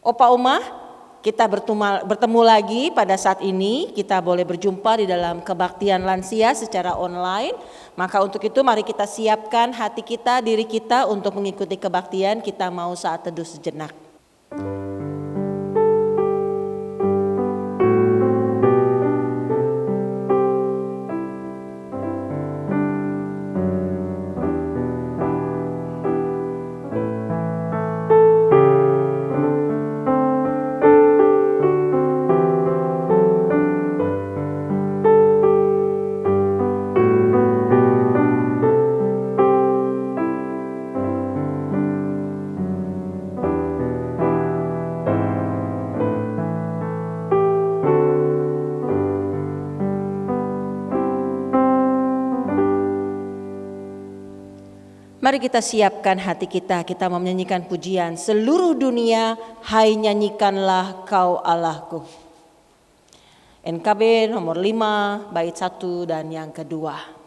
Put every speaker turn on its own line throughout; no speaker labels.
Opa Oma, kita bertemu lagi pada saat ini. Kita boleh berjumpa di dalam kebaktian lansia secara online. Maka untuk itu mari kita siapkan hati kita, diri kita untuk mengikuti kebaktian. Kita mau saat teduh sejenak. Mari kita siapkan hati kita mau menyanyikan pujian seluruh dunia, hai nyanyikanlah kau Allahku. NKB nomor 5, bait 1 dan yang kedua.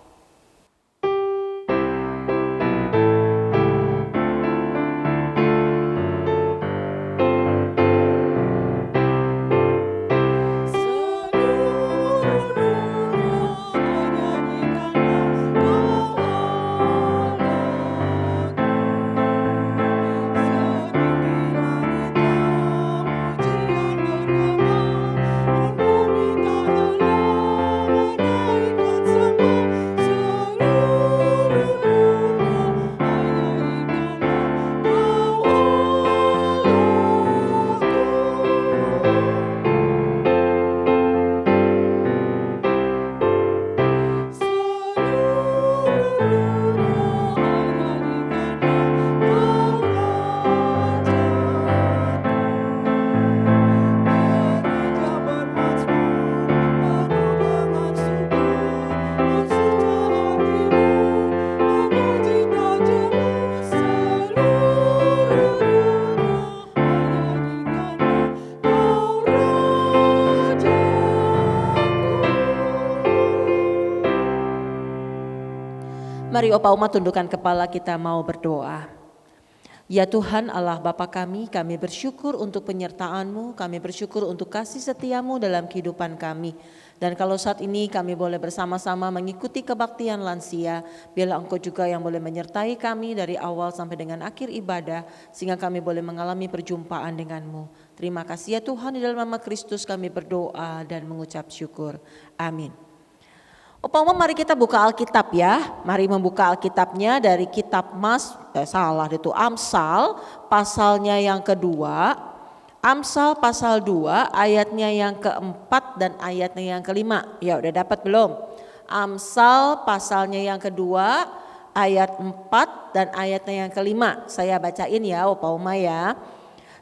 Mari Opa Oma tundukkan kepala, kita mau berdoa. Ya Tuhan Allah Bapa kami bersyukur untuk penyertaan-Mu, kami bersyukur untuk kasih setia-Mu dalam kehidupan kami. Dan kalau saat ini kami boleh bersama-sama mengikuti kebaktian lansia, biarlah Engkau juga yang boleh menyertai kami dari awal sampai dengan akhir ibadah, sehingga kami boleh mengalami perjumpaan dengan-Mu. Terima kasih ya Tuhan, di dalam nama Kristus kami berdoa dan mengucap syukur. Amin. Opa Oma, mari kita buka Alkitab ya. Mari membuka Alkitabnya dari kitab Amsal pasalnya yang kedua. Amsal pasal 2 ayatnya yang keempat dan ayatnya yang kelima. Ya udah dapat belum? Amsal pasalnya yang kedua ayat 4 dan ayatnya yang kelima. Saya bacain ya Opa Oma ya.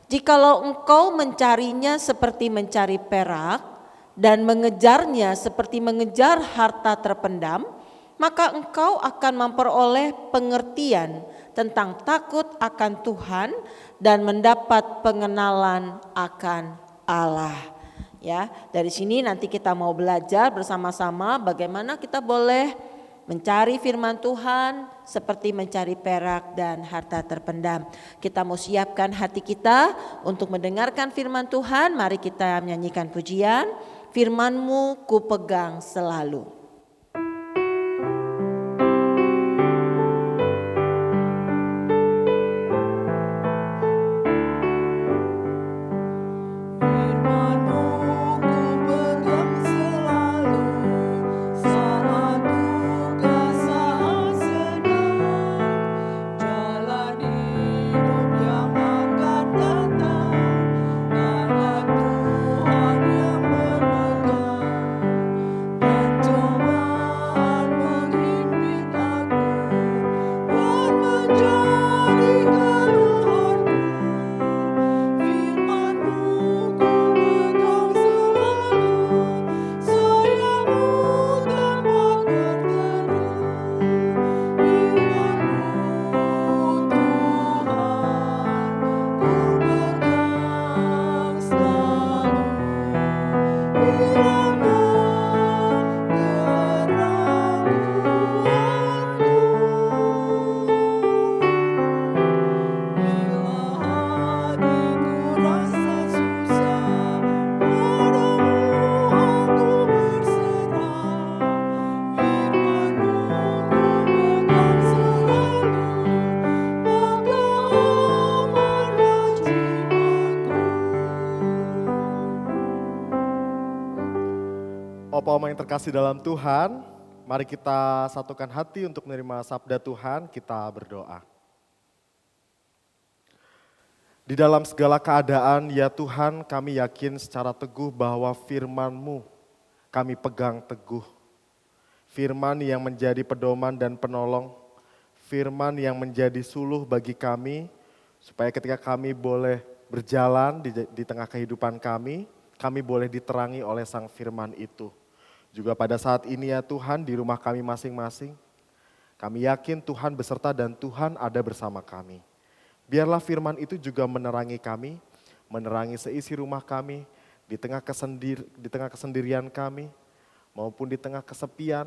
Jikalau engkau mencarinya seperti mencari perak dan mengejarnya seperti mengejar harta terpendam, maka engkau akan memperoleh pengertian tentang takut akan Tuhan dan mendapat pengenalan akan Allah. Ya, dari sini nanti kita mau belajar bersama-sama bagaimana kita boleh mencari firman Tuhan seperti mencari perak dan harta terpendam. Kita mau siapkan hati kita untuk mendengarkan firman Tuhan. Mari kita menyanyikan pujian. Firman-Mu ku pegang selalu.
Tuhan yang memegang Opa-oma yang terkasih dalam Tuhan, mari kita satukan hati untuk menerima sabda Tuhan, kita berdoa. Di dalam segala keadaan, ya Tuhan, kami yakin secara teguh bahwa firman-Mu kami pegang teguh. Firman yang menjadi pedoman dan penolong, firman yang menjadi suluh bagi kami, supaya ketika kami boleh berjalan di tengah kehidupan kami boleh diterangi oleh sang firman itu. Juga pada saat ini ya Tuhan, di rumah kami masing-masing, kami yakin Tuhan beserta dan Tuhan ada bersama kami. Biarlah firman itu juga menerangi kami, menerangi seisi rumah kami, di tengah kesendirian kami, maupun di tengah kesepian,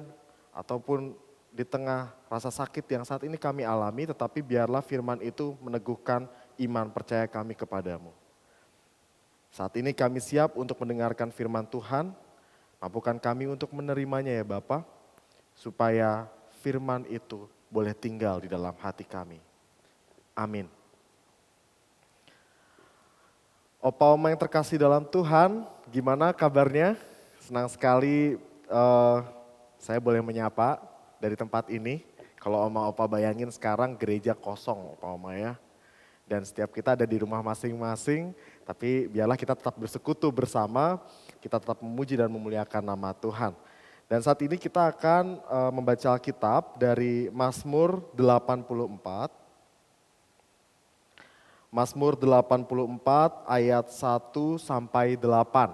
ataupun di tengah rasa sakit yang saat ini kami alami, tetapi biarlah firman itu meneguhkan iman percaya kami kepadamu. Saat ini kami siap untuk mendengarkan firman Tuhan, mampukan kami untuk menerimanya ya Bapa, supaya firman itu boleh tinggal di dalam hati kami. Amin. Opa-oma yang terkasih dalam Tuhan, gimana kabarnya? Senang sekali saya boleh menyapa dari tempat ini. Kalau oma-opa bayangin sekarang gereja kosong opa-oma ya. Dan setiap kita ada di rumah masing-masing, tapi biarlah kita tetap bersekutu bersama, kita tetap memuji dan memuliakan nama Tuhan. Dan saat ini kita akan membaca Alkitab dari Mazmur 84. Mazmur 84 ayat 1 sampai 8.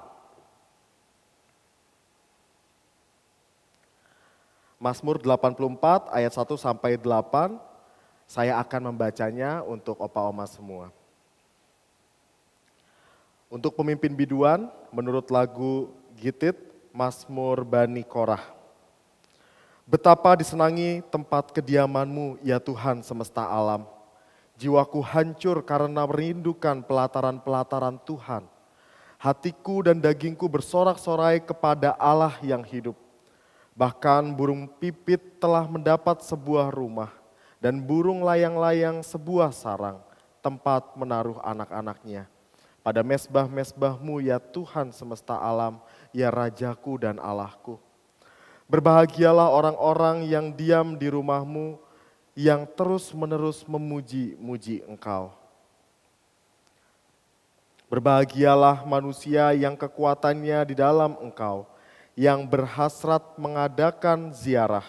Mazmur 84 ayat 1 sampai 8, saya akan membacanya untuk opa-oma semua. Untuk pemimpin biduan, menurut lagu Gitit, Mazmur Bani Korah. Betapa disenangi tempat kediaman-Mu, ya Tuhan semesta alam. Jiwaku hancur karena merindukan pelataran-pelataran Tuhan. Hatiku dan dagingku bersorak-sorai kepada Allah yang hidup. Bahkan burung pipit telah mendapat sebuah rumah, dan burung layang-layang sebuah sarang, tempat menaruh anak-anaknya. Pada mesbah-mesbah-Mu ya Tuhan semesta alam, ya Rajaku dan Allahku. Berbahagialah orang-orang yang diam di rumah-Mu, yang terus-menerus memuji-muji Engkau. Berbahagialah manusia yang kekuatannya di dalam Engkau, yang berhasrat mengadakan ziarah.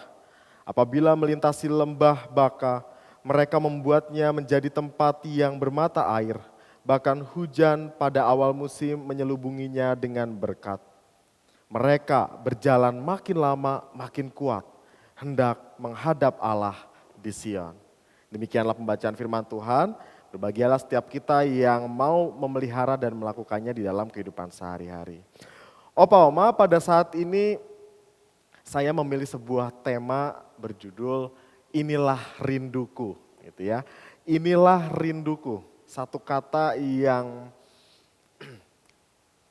Apabila melintasi lembah Baka, mereka membuatnya menjadi tempat yang bermata air, bahkan hujan pada awal musim menyelubunginya dengan berkat. Mereka berjalan makin lama makin kuat, hendak menghadap Allah di Sion. Demikianlah pembacaan firman Tuhan. Berbahagialah setiap kita yang mau memelihara dan melakukannya di dalam kehidupan sehari-hari. Opa-oma, pada saat ini saya memilih sebuah tema berjudul Inilah Rinduku, gitu ya. Inilah rinduku, satu kata yang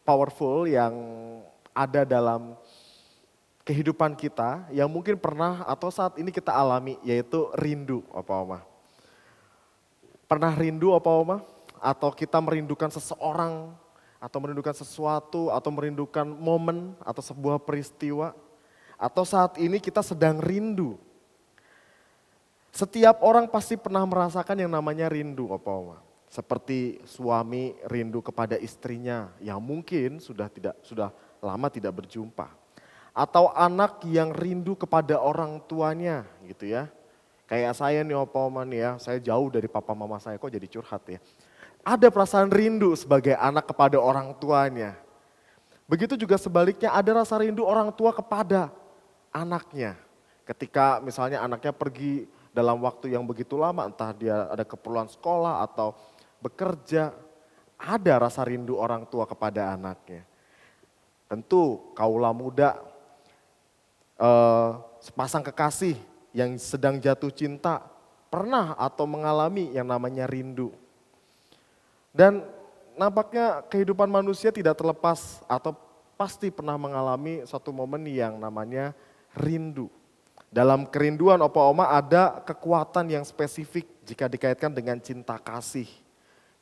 powerful, yang ada dalam kehidupan kita yang mungkin pernah atau saat ini kita alami, yaitu rindu, opa-oma. Pernah rindu opa-oma? Atau kita merindukan seseorang, atau merindukan sesuatu, atau merindukan momen, atau sebuah peristiwa. Atau saat ini kita sedang rindu. Setiap orang pasti pernah merasakan yang namanya rindu opa-oma. Seperti suami rindu kepada istrinya yang mungkin sudah lama tidak berjumpa. Atau anak yang rindu kepada orang tuanya gitu ya. Kayak saya nih opa-oma nih ya, saya jauh dari papa mama saya, kok jadi curhat ya. Ada perasaan rindu sebagai anak kepada orang tuanya. Begitu juga sebaliknya ada rasa rindu orang tua kepada anaknya. Ketika misalnya anaknya pergi dalam waktu yang begitu lama, entah dia ada keperluan sekolah atau bekerja, ada rasa rindu orang tua kepada anaknya. Tentu kaula muda, sepasang kekasih yang sedang jatuh cinta pernah atau mengalami yang namanya rindu. Dan nampaknya kehidupan manusia tidak terlepas atau pasti pernah mengalami suatu momen yang namanya rindu. Dalam kerinduan opa-oma ada kekuatan yang spesifik jika dikaitkan dengan cinta kasih.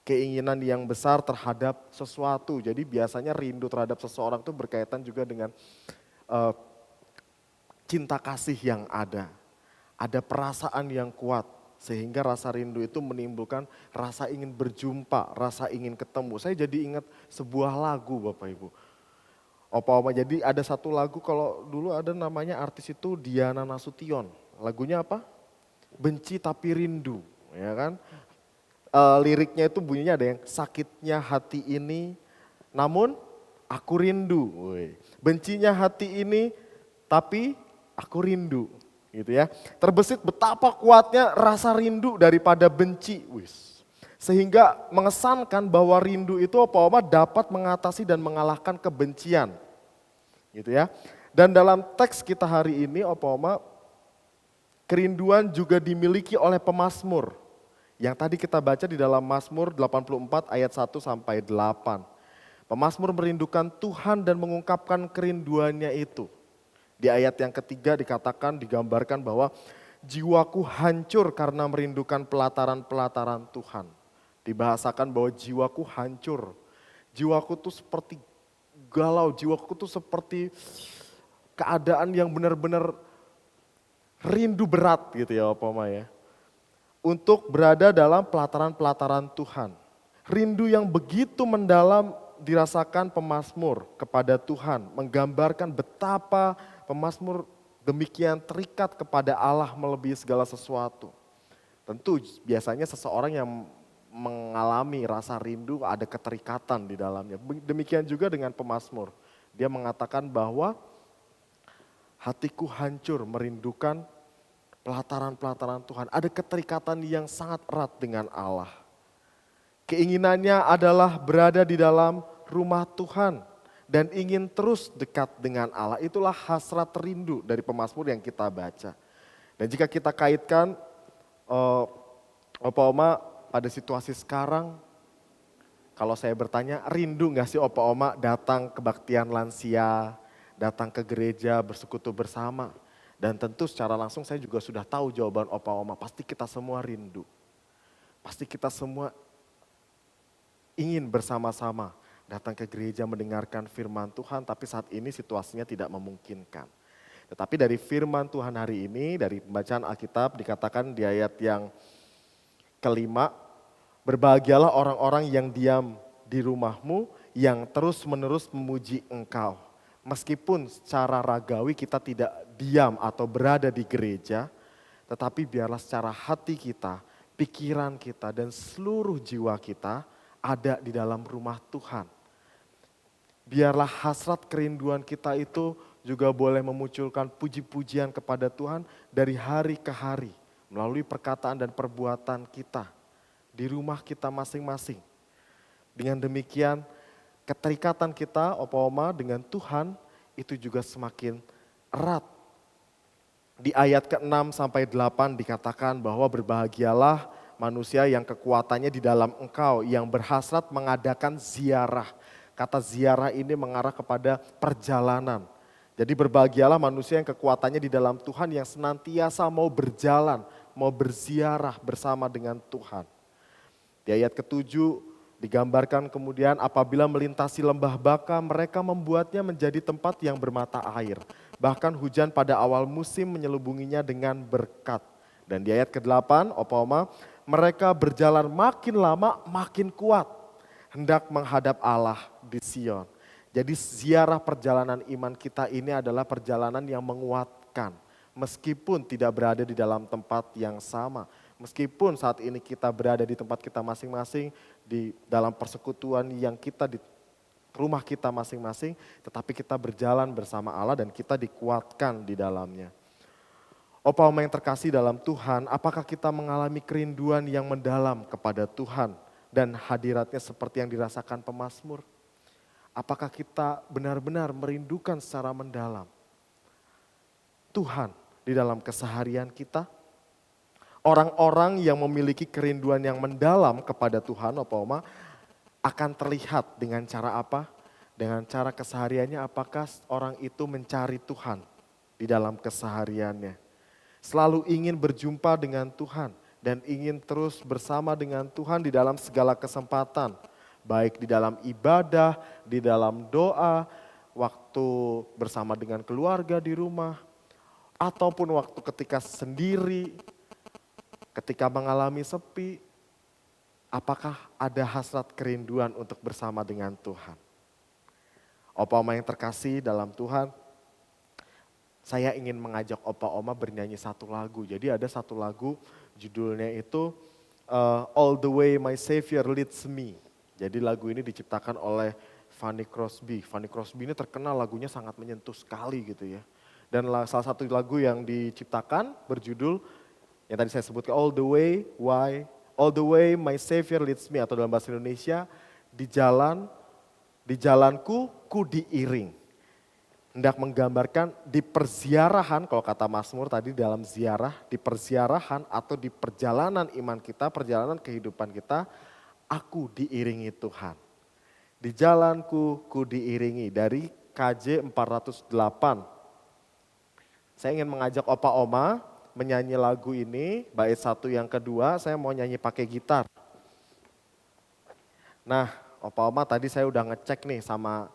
Keinginan yang besar terhadap sesuatu. Jadi biasanya rindu terhadap seseorang itu berkaitan juga dengan eh, cinta kasih yang ada perasaan yang kuat sehingga rasa rindu itu menimbulkan rasa ingin berjumpa, rasa ingin ketemu. Saya jadi ingat sebuah lagu Bapak Ibu. Opa-opa, jadi ada satu lagu kalau dulu ada namanya artis itu Diana Nasution. Lagunya apa? Benci tapi rindu, ya kan? Liriknya itu bunyinya ada yang sakitnya hati ini, namun aku rindu. Woi. Bencinya hati ini, tapi aku rindu, gitu ya. Terbesit betapa kuatnya rasa rindu daripada benci, wis. Sehingga mengesankan bahwa rindu itu apa-apa dapat mengatasi dan mengalahkan kebencian, gitu ya. Dan dalam teks kita hari ini, apa-apa kerinduan juga dimiliki oleh pemazmur. Yang tadi kita baca di dalam Mazmur 84 ayat 1 sampai 8. Pemazmur merindukan Tuhan dan mengungkapkan kerinduannya itu. Di ayat yang ketiga dikatakan, digambarkan bahwa jiwaku hancur karena merindukan pelataran-pelataran Tuhan. Dibahasakan bahwa jiwaku hancur. Jiwaku tuh seperti galau, jiwaku tuh seperti keadaan yang benar-benar rindu berat gitu ya Bapak ya. Untuk berada dalam pelataran-pelataran Tuhan. Rindu yang begitu mendalam dirasakan pemazmur kepada Tuhan. Menggambarkan betapa pemazmur demikian terikat kepada Allah melebihi segala sesuatu. Tentu biasanya seseorang yang mengalami rasa rindu ada keterikatan di dalamnya. Demikian juga dengan pemazmur. Dia mengatakan bahwa hatiku hancur merindukan pelataran-pelataran Tuhan. Ada keterikatan yang sangat erat dengan Allah. Keinginannya adalah berada di dalam rumah Tuhan dan ingin terus dekat dengan Allah. Itulah hasrat rindu dari pemazmur yang kita baca. Dan jika kita kaitkan Opa-oma pada situasi sekarang, kalau saya bertanya rindu gak sih Opa-oma datang kebaktian lansia, datang ke gereja bersekutu bersama. Dan tentu secara langsung saya juga sudah tahu jawaban Opa-oma, pasti kita semua rindu. Pasti kita semua ingin bersama-sama datang ke gereja mendengarkan firman Tuhan, tapi saat ini situasinya tidak memungkinkan. Tetapi dari firman Tuhan hari ini, dari pembacaan Alkitab dikatakan di ayat yang kelima, berbahagialah orang-orang yang diam di rumahmu, yang terus-menerus memuji engkau. Meskipun secara ragawi kita tidak diam atau berada di gereja, tetapi biarlah secara hati kita, pikiran kita dan seluruh jiwa kita ada di dalam rumah Tuhan. Biarlah hasrat kerinduan kita itu juga boleh memunculkan puji-pujian kepada Tuhan dari hari ke hari melalui perkataan dan perbuatan kita di rumah kita masing-masing. Dengan demikian keterikatan kita, Opa-oma, dengan Tuhan itu juga semakin erat. Di ayat ke-6 sampai 8 dikatakan bahwa berbahagialah manusia yang kekuatannya di dalam engkau, yang berhasrat mengadakan ziarah. Kata ziarah ini mengarah kepada perjalanan. Jadi berbahagialah manusia yang kekuatannya di dalam Tuhan, yang senantiasa mau berjalan, mau berziarah bersama dengan Tuhan. Di ayat ke-7 digambarkan kemudian apabila melintasi lembah baka, mereka membuatnya menjadi tempat yang bermata air. Bahkan hujan pada awal musim menyelubunginya dengan berkat. Dan di ayat ke-8, Opa-oma, mereka berjalan makin lama makin kuat, hendak menghadap Allah di Sion. Jadi ziarah perjalanan iman kita ini adalah perjalanan yang menguatkan. Meskipun tidak berada di dalam tempat yang sama. Meskipun saat ini kita berada di tempat kita masing-masing, di dalam persekutuan yang kita di rumah kita masing-masing, tetapi kita berjalan bersama Allah dan kita dikuatkan di dalamnya. Opa-oma yang terkasih dalam Tuhan, apakah kita mengalami kerinduan yang mendalam kepada Tuhan dan hadiratnya seperti yang dirasakan pemazmur? Apakah kita benar-benar merindukan secara mendalam Tuhan di dalam keseharian kita? Orang-orang yang memiliki kerinduan yang mendalam kepada Tuhan, Opa-oma, akan terlihat dengan cara apa? Dengan cara kesehariannya, apakah orang itu mencari Tuhan di dalam kesehariannya. Selalu ingin berjumpa dengan Tuhan dan ingin terus bersama dengan Tuhan di dalam segala kesempatan. Baik di dalam ibadah, di dalam doa, waktu bersama dengan keluarga di rumah, ataupun waktu ketika sendiri, ketika mengalami sepi, apakah ada hasrat kerinduan untuk bersama dengan Tuhan? Opa Oma yang terkasih dalam Tuhan, saya ingin mengajak Opa Oma bernyanyi satu lagu. Jadi ada satu lagu judulnya itu All the Way My Savior Leads Me. Jadi lagu ini diciptakan oleh Fanny Crosby. Fanny Crosby ini terkenal lagunya sangat menyentuh sekali gitu ya. Dan salah satu lagu yang diciptakan berjudul yang tadi saya sebutkan All the Way My Savior Leads Me, atau dalam bahasa Indonesia di jalanku ku diiring. Hendak menggambarkan di perziarahan, kalau kata Mazmur tadi dalam ziarah, di perziarahan atau di perjalanan iman kita, perjalanan kehidupan kita, aku diiringi Tuhan. Di jalanku ku diiringi, dari KJ 408. Saya ingin mengajak Opa Oma menyanyi lagu ini, bait 1 yang kedua saya mau nyanyi pakai gitar. Nah, Opa Oma tadi saya udah ngecek nih sama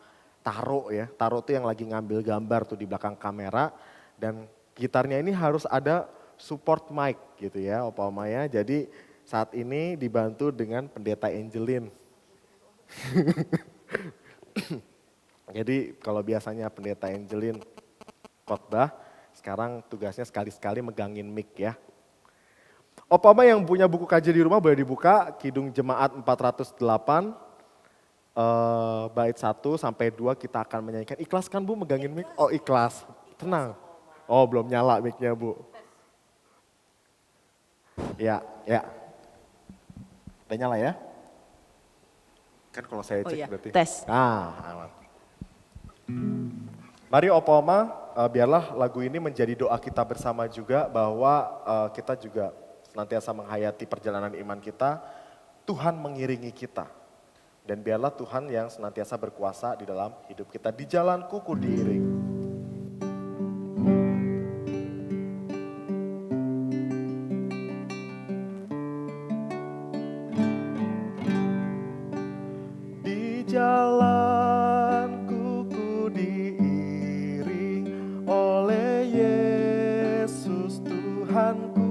Taro ya. Taro tuh yang lagi ngambil gambar tuh di belakang kamera, dan gitarnya ini harus ada support mic gitu ya Opa Oma ya. Jadi saat ini dibantu dengan Pendeta Angelin. Jadi kalau biasanya Pendeta Angelin khotbah, sekarang tugasnya sekali-sekali megangin mic ya. Opa Oma yang punya buku KJ di rumah boleh dibuka, Kidung Jemaat 408. Bait 1 sampai 2 kita akan menyanyikan. Ikhlas kan Bu megangin mic? Oh ikhlas, tenang. Oh belum nyala mic-nya Bu. Ya. Udah nyala ya? Kan kalau saya cek berarti.
Tes.
Aman. Mari Opa Oma, biarlah lagu ini menjadi doa kita bersama juga, bahwa kita juga senantiasa menghayati perjalanan iman kita, Tuhan mengiringi kita. Dan biarlah Tuhan yang senantiasa berkuasa di dalam hidup kita. Di jalanku ku diiring. Di jalanku ku diiring oleh Yesus Tuhanku.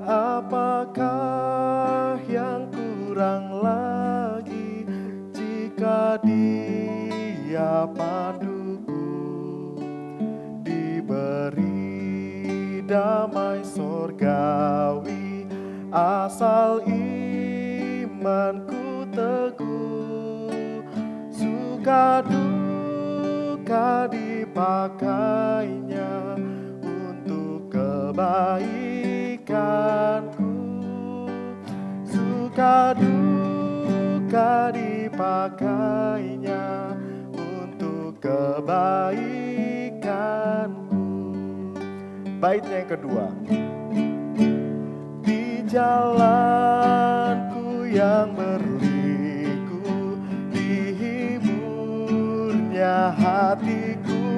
Apakah yang kurang lagi jika Dia panduku, diberi damai sorgawi, asal imanku teguh, suka duka dipakainya untuk kebaikanku, suka duka dipakainya untuk kebaikanku. Baitnya yang kedua. Di jalanku yang berliku, dihiburnya hatiku,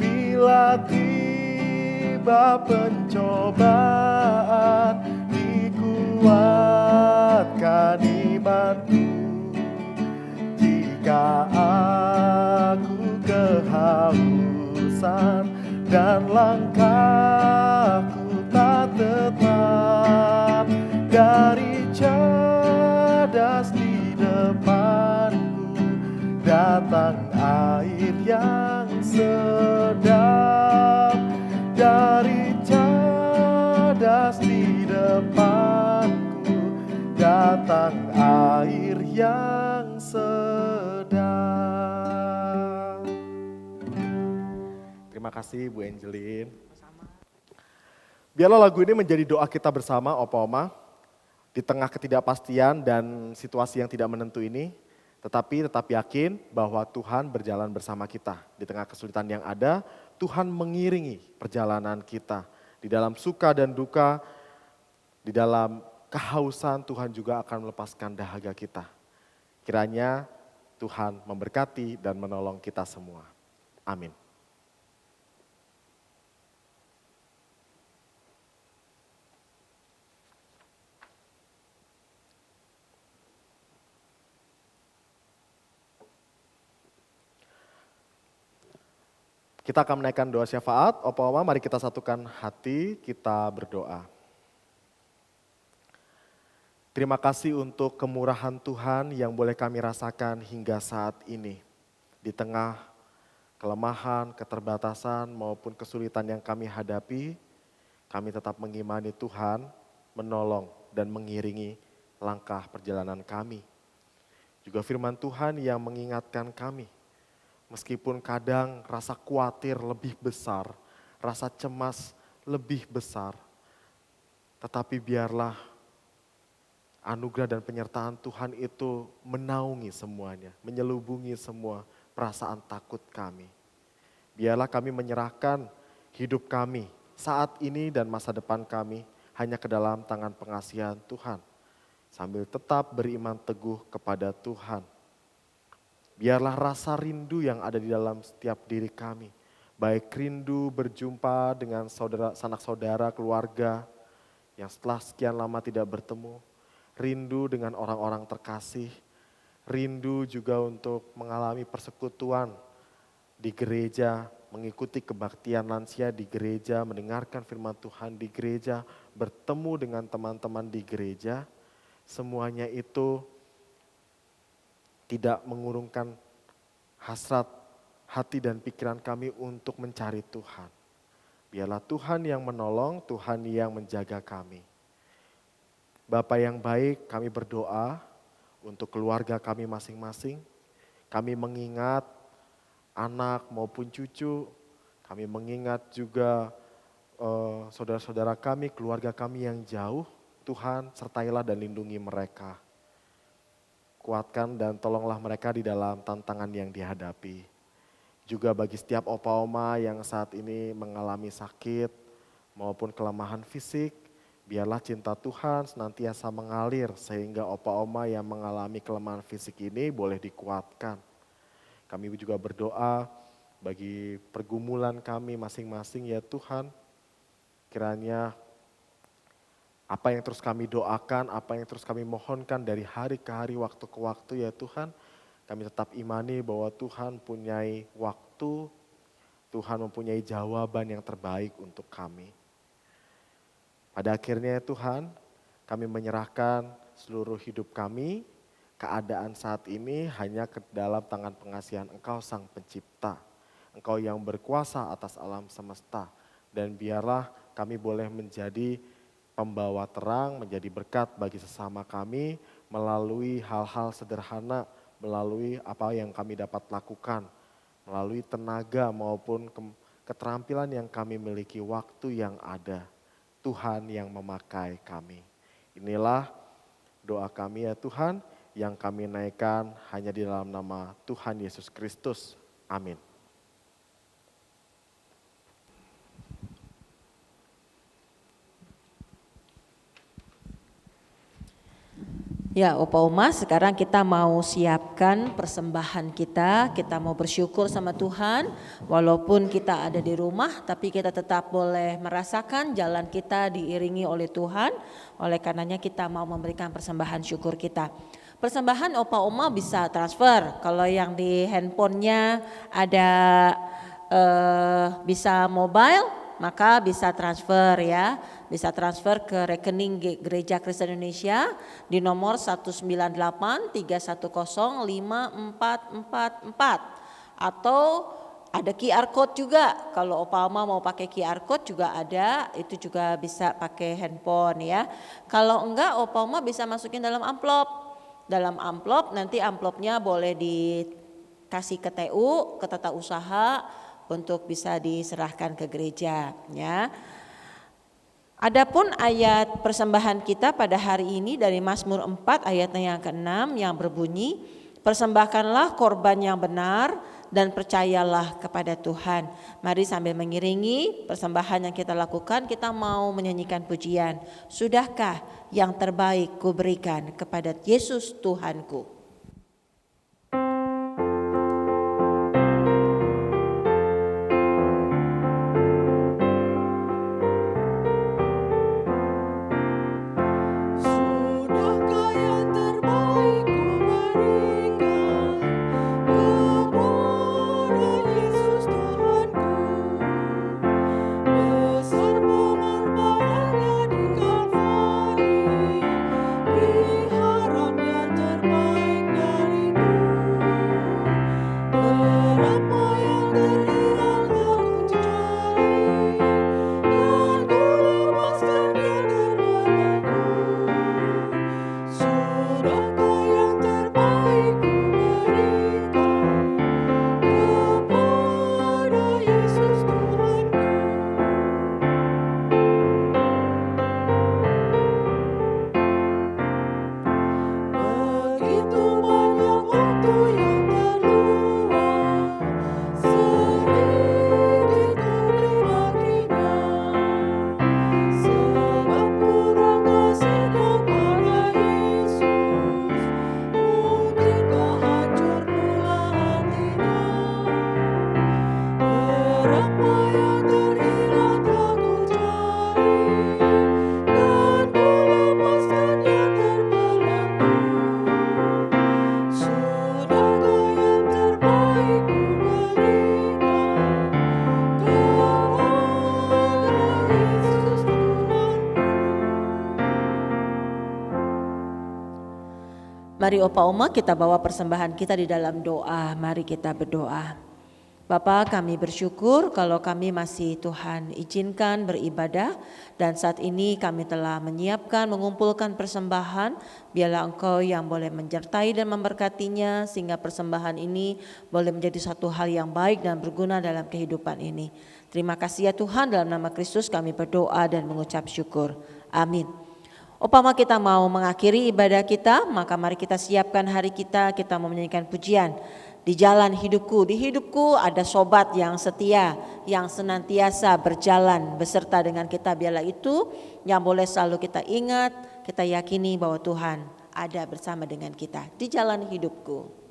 bila tiba pencobaan, dikuatkan imanku. Jika aku kehausan dan langkahku tak tetap, dari cadas di depanku datang air yang sedap. Dari cadas di depanku datang air yang sedap. Terima kasih Bu Angelin. Biarlah lagu ini menjadi doa kita bersama Opa Oma. Di tengah ketidakpastian dan situasi yang tidak menentu ini, tetapi tetap yakin bahwa Tuhan berjalan bersama kita. Di tengah kesulitan yang ada, Tuhan mengiringi perjalanan kita. Di dalam suka dan duka, di dalam kehausan, Tuhan juga akan melepaskan dahaga kita. Kiranya Tuhan memberkati dan menolong kita semua. Amin. Kita akan menaikkan doa syafaat. Opa Oma, mari kita satukan hati, kita berdoa. Terima kasih untuk kemurahan Tuhan yang boleh kami rasakan hingga saat ini. Di tengah kelemahan, keterbatasan maupun kesulitan yang kami hadapi, kami tetap mengimani Tuhan menolong dan mengiringi langkah perjalanan kami. Juga firman Tuhan yang mengingatkan kami, meskipun kadang rasa khawatir lebih besar, rasa cemas lebih besar, tetapi biarlah anugerah dan penyertaan Tuhan itu menaungi semuanya, menyelubungi semua perasaan takut kami. Biarlah kami menyerahkan hidup kami saat ini dan masa depan kami hanya ke dalam tangan pengasihan Tuhan. Sambil tetap beriman teguh kepada Tuhan. Biarlah rasa rindu yang ada di dalam setiap diri kami. Baik rindu berjumpa dengan saudara, sanak saudara, keluarga yang setelah sekian lama tidak bertemu. Rindu dengan orang-orang terkasih, rindu juga untuk mengalami persekutuan di gereja, mengikuti kebaktian lansia di gereja, mendengarkan firman Tuhan di gereja, bertemu dengan teman-teman di gereja, semuanya itu tidak mengurungkan hasrat hati dan pikiran kami untuk mencari Tuhan. Biarlah Tuhan yang menolong, Tuhan yang menjaga kami. Bapa yang baik, kami berdoa untuk keluarga kami masing-masing. Kami mengingat anak maupun cucu, kami mengingat juga saudara-saudara kami, keluarga kami yang jauh. Tuhan sertailah dan lindungi mereka. Kuatkan dan tolonglah mereka di dalam tantangan yang dihadapi. Juga bagi setiap opa oma yang saat ini mengalami sakit maupun kelemahan fisik, biarlah cinta Tuhan senantiasa mengalir sehingga opa oma yang mengalami kelemahan fisik ini boleh dikuatkan. Kami juga berdoa bagi pergumulan kami masing-masing ya Tuhan. Kiranya apa yang terus kami doakan, apa yang terus kami mohonkan dari hari ke hari, waktu ke waktu ya Tuhan. Kami tetap imani bahwa Tuhan mempunyai waktu, Tuhan mempunyai jawaban yang terbaik untuk kami. Pada akhirnya Tuhan, kami menyerahkan seluruh hidup kami, keadaan saat ini hanya ke dalam tangan pengasihan Engkau Sang Pencipta. Engkau yang berkuasa atas alam semesta. Dan biarlah kami boleh menjadi pembawa terang, menjadi berkat bagi sesama kami melalui hal-hal sederhana, melalui apa yang kami dapat lakukan, melalui tenaga maupun keterampilan yang kami miliki, waktu yang ada. Tuhan yang memakai kami. Inilah doa kami ya Tuhan yang kami naikkan hanya di dalam nama Tuhan Yesus Kristus. Amin.
Ya Opa Oma, sekarang kita mau siapkan persembahan kita mau bersyukur sama Tuhan. Walaupun kita ada di rumah, tapi kita tetap boleh merasakan jalan kita diiringi oleh Tuhan. Oleh karenanya kita mau memberikan persembahan syukur kita. Persembahan Opa Oma bisa transfer, kalau yang di handphonenya ada bisa mobile, maka bisa transfer ya. Bisa transfer ke rekening Gereja Kristen Indonesia di nomor 19831054444 atau ada QR code juga. Kalau Opa Oma mau pakai QR code juga ada, itu juga bisa pakai handphone ya. Kalau enggak Opa Oma bisa masukin dalam amplop. Dalam amplop nanti amplopnya boleh dikasih ke TU, ke tata usaha untuk bisa diserahkan ke gereja ya. Adapun ayat persembahan kita pada hari ini dari Mazmur 4 ayatnya yang ke-6 yang berbunyi, persembahkanlah korban yang benar dan percayalah kepada Tuhan. Mari sambil mengiringi persembahan yang kita lakukan, kita mau menyanyikan pujian. Sudahkah yang terbaik kuberikan kepada Yesus Tuhanku.
Yesus Tuhanku.
Mari Opa Oma kita bawa persembahan kita di dalam doa. Mari kita berdoa. Bapa, kami bersyukur kalau kami masih Tuhan izinkan beribadah, dan saat ini kami telah menyiapkan mengumpulkan persembahan. Biarlah Engkau yang boleh menyertai dan memberkatinya sehingga persembahan ini boleh menjadi satu hal yang baik dan berguna dalam kehidupan ini. Terima kasih ya Tuhan, dalam nama Kristus kami berdoa dan mengucap syukur. Amin. Upama kita mau mengakhiri ibadah kita, maka mari kita siapkan hari kita mau menyanyikan pujian. Di jalan hidupku, di hidupku ada sobat yang setia, yang senantiasa berjalan beserta dengan kita. Biarlah itu yang boleh selalu kita ingat, kita yakini bahwa Tuhan ada bersama dengan kita di jalan hidupku.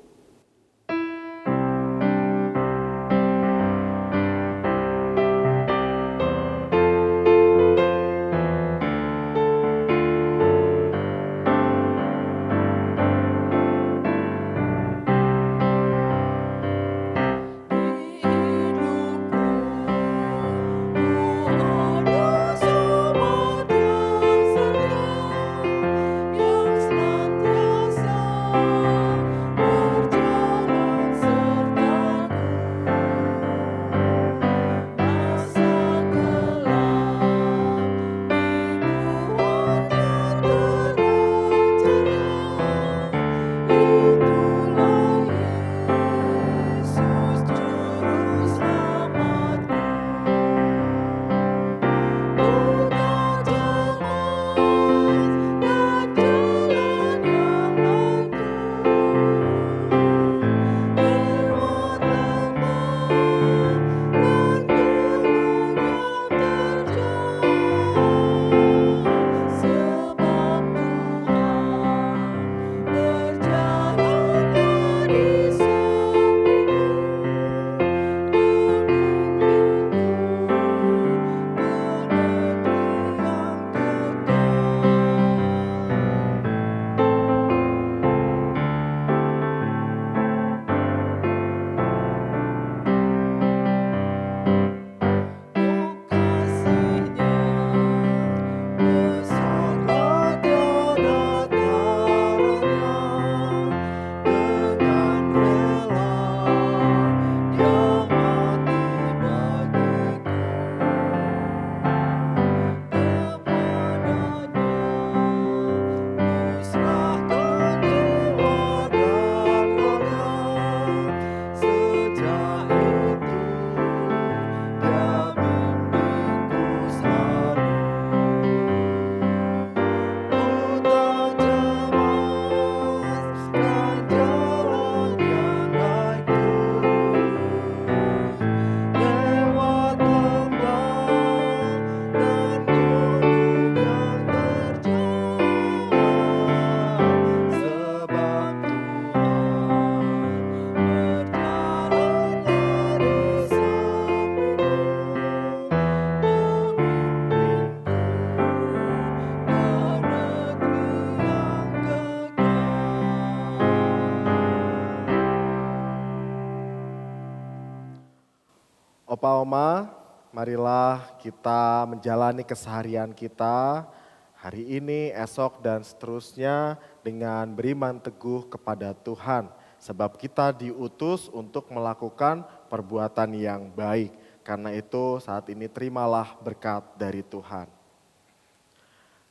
Opa Oma, marilah kita menjalani keseharian kita hari ini, esok dan seterusnya dengan beriman teguh kepada Tuhan. Sebab kita diutus untuk melakukan perbuatan yang baik. Karena itu saat ini terimalah berkat dari Tuhan.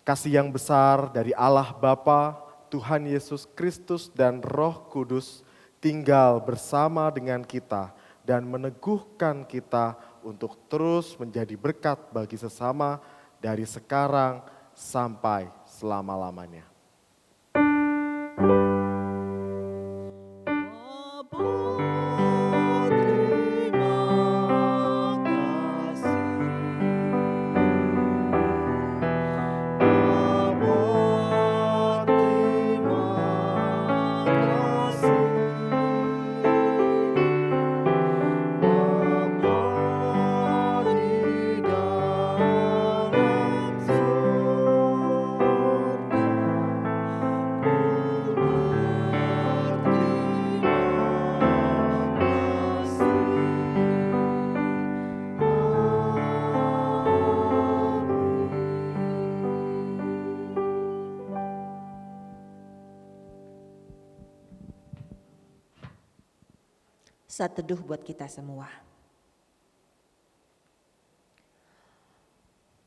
Kasih yang besar dari Allah Bapa, Tuhan Yesus Kristus dan Roh Kudus tinggal bersama dengan kita dan meneguhkan kita untuk terus menjadi berkat bagi sesama dari sekarang sampai selama-lamanya.
Saat teduh buat kita semua.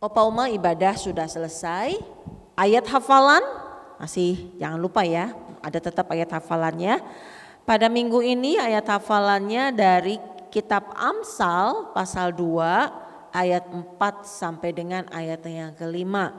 Opa Oma ibadah sudah selesai. Ayat hafalan masih jangan lupa ya, ada tetap ayat hafalannya. Pada minggu ini ayat hafalannya dari kitab Amsal pasal 2 ayat 4 sampai dengan ayat yang kelima.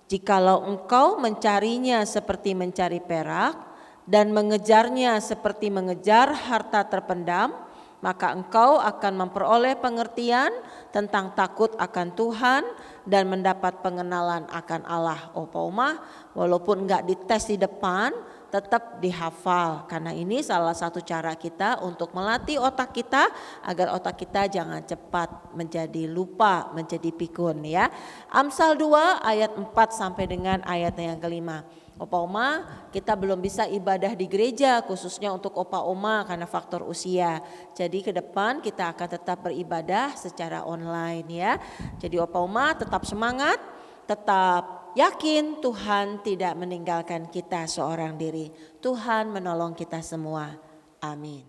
Jikalau engkau mencarinya seperti mencari perak dan mengejarnya seperti mengejar harta terpendam, maka engkau akan memperoleh pengertian tentang takut akan Tuhan dan mendapat pengenalan akan Allah. Opa Oma walaupun enggak dites di depan tetap dihafal, karena ini salah satu cara kita untuk melatih otak kita agar otak kita jangan cepat menjadi lupa, menjadi pikun ya. Amsal 2 ayat 4 sampai dengan ayat yang kelima. Opa Oma kita belum bisa ibadah di gereja khususnya untuk Opa Oma karena faktor usia. Jadi ke depan kita akan tetap beribadah secara online ya. Jadi Opa Oma tetap semangat, tetap yakin Tuhan tidak meninggalkan kita seorang diri. Tuhan menolong kita semua. Amin.